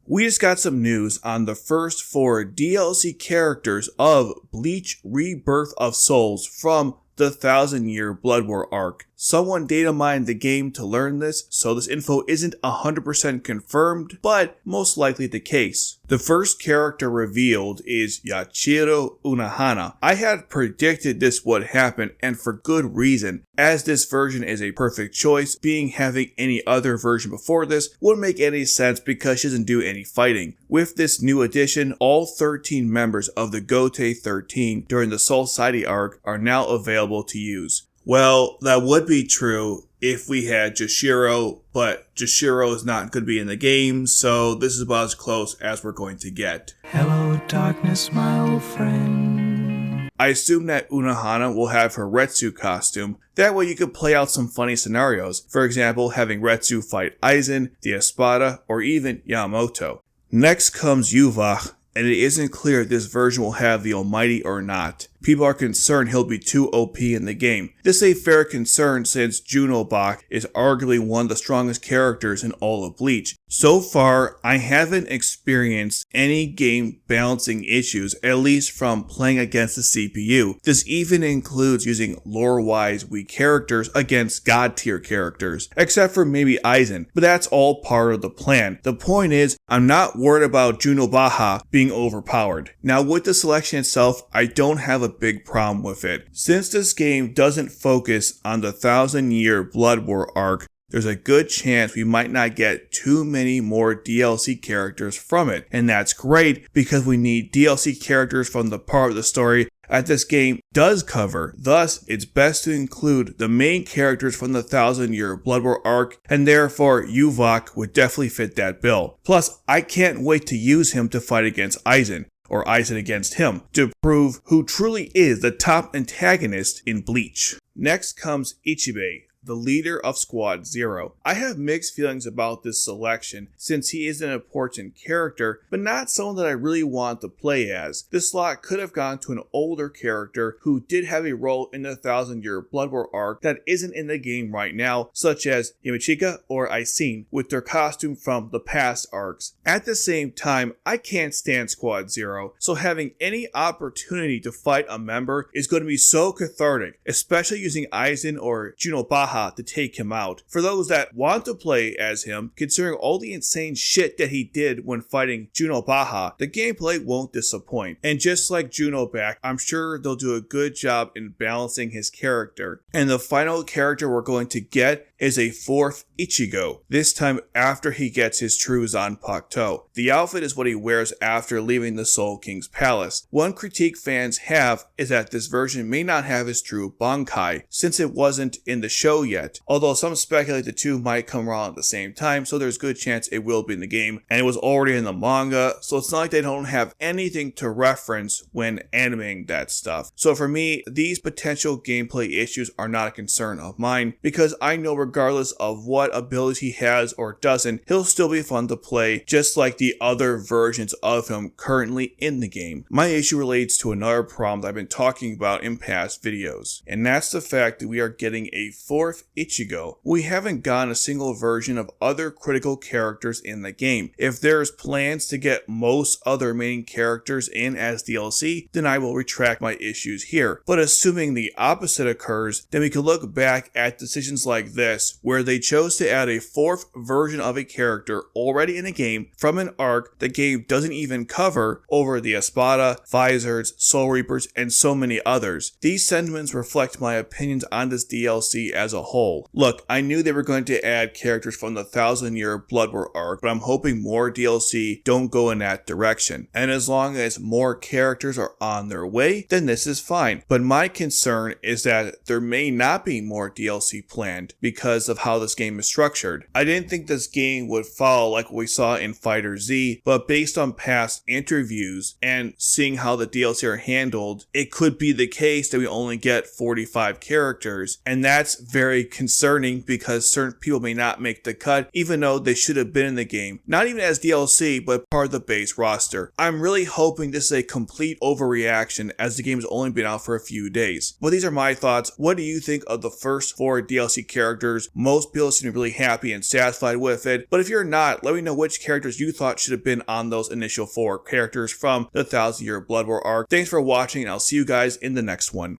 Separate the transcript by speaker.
Speaker 1: We just got some news on the first 4 DLC characters of Bleach Rebirth of Souls from the 1000-year Blood War arc. Someone data mined the game to learn this, so this info isn't 100% confirmed, but most likely the case. The first character revealed is Yachiro Unohana. I had predicted this would happen, and for good reason, as this version is a perfect choice, being having any other version before this wouldn't make any sense because she doesn't do any fighting. With this new addition, all 13 members of the Gote 13 during the Soul Society arc are now available to use. Well, that would be true if we had Jashiro, but Jashiro is not going to be in the game, so this is about as close as we're going to get.
Speaker 2: Hello, darkness, my old friend.
Speaker 1: I assume that Unohana will have her Retsu costume. That way you could play out some funny scenarios. For example, having Retsu fight Aizen, the Espada, or even Yamamoto. Next comes Yuvach, and it isn't clear if this version will have the Almighty or not. People are concerned he'll be too OP in the game. This is a fair concern since Junobach is arguably one of the strongest characters in all of Bleach. So far, I haven't experienced any game balancing issues, at least from playing against the CPU. This even includes using lore-wise weak characters against god-tier characters, except for maybe Aizen, but that's all part of the plan. The point is, I'm not worried about Junobaha being overpowered. Now with the selection itself, I don't have a big problem with it. Since this game doesn't focus on the 1000-year Blood War arc, there's a good chance we might not get too many more DLC characters from it. And that's great because we need DLC characters from the part of the story that this game does cover. Thus, it's best to include the main characters from the 1000-year Blood War arc, and therefore Yuvach would definitely fit that bill. Plus, I can't wait to use him to fight against Aizen, or Aizen against him, to prove who truly is the top antagonist in Bleach. Next comes Ichibe, the leader of Squad Zero. I have mixed feelings about this selection since he is an important character, but not someone that I really want to play as. This slot could have gone to an older character who did have a role in the 1000-year Blood War arc that isn't in the game right now, such as Yamachika or Aisin with their costume from the past arcs. At the same time, I can't stand Squad Zero, so having any opportunity to fight a member is going to be so cathartic, especially using Aizen or Junobaha to take him out. For those that want to play as him, considering all the insane shit that he did when fighting Junobaha, the gameplay won't disappoint. And just like Junobach, I'm sure they'll do a good job in balancing his character. And the final character we're going to get is a 4th Ichigo, this time after he gets his true Zanpakuto. The outfit is what he wears after leaving the Soul King's palace. One critique fans have is that this version may not have his true Bankai, since it wasn't in the show yet, although some speculate the two might come around at the same time, so there's good chance it will be in the game, and it was already in the manga, so it's not like they don't have anything to reference when animating that stuff. So for me, these potential gameplay issues are not a concern of mine, because I know regardless of what abilities he has or doesn't, he'll still be fun to play, just like the other versions of him currently in the game. My issue relates to another problem that I've been talking about in past videos, and that's the fact that we are getting a 4th Ichigo. We haven't gotten a single version of other critical characters in the game. If there's plans to get most other main characters in as DLC, then I will retract my issues here. But assuming the opposite occurs, then we can look back at decisions like this, where they chose to add a 4th version of a character already in a game from an arc the game doesn't even cover over the Espada, Vizards, Soul Reapers, and so many others. These sentiments reflect my opinions on this DLC as a whole. Look, I knew they were going to add characters from the 1000-year Blood War arc, but I'm hoping more DLC don't go in that direction. And as long as more characters are on their way, then this is fine. But my concern is that there may not be more DLC planned because of how this game is structured. I didn't think this game would follow like what we saw in Fighter Z, but based on past interviews and seeing how the DLC are handled, it could be the case that we only get 45 characters, and that's very concerning because certain people may not make the cut even though they should have been in the game, not even as DLC but part of the base roster. I'm really hoping this is a complete overreaction as the game has only been out for a few days. But these are my thoughts. What do you think of the first 4 DLC characters? Most people seem to be really happy and satisfied with it, but if you're not, let me know which characters you thought should have been on those initial 4 characters from the 1000 Year Blood War arc. Thanks for watching, and I'll see you guys in the next one.